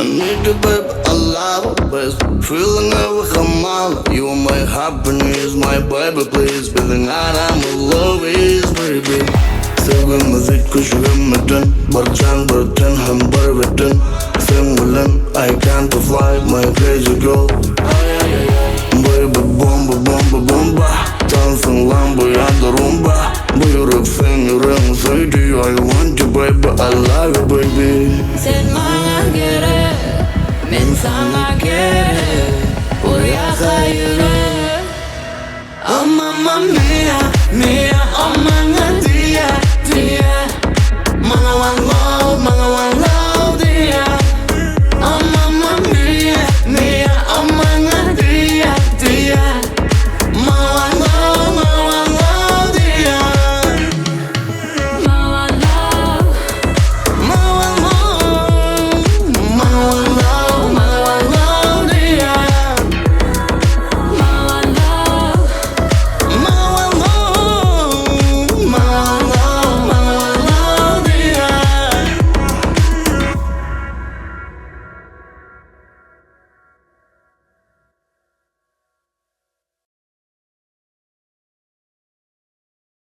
need you, baby, I love you, best feeling ever come. You my happiness, my baby, please. Feeling I'm in love is, baby. Sevgimizi küçülmeden, barcan bırten hem barbeden. Sen bilen, I can't fly, my crazy girl. Baby, bomba, bomba, bomba. Dansın lan bu yanda rumba. Bu yürek sen yüreğin söylüyor. I want you, baby, I love you, baby. Sen bana gerek, ben sana gerek. Buraya yürek. Oh mamma mia, mia, oh mamma dia, dia. Mana one more.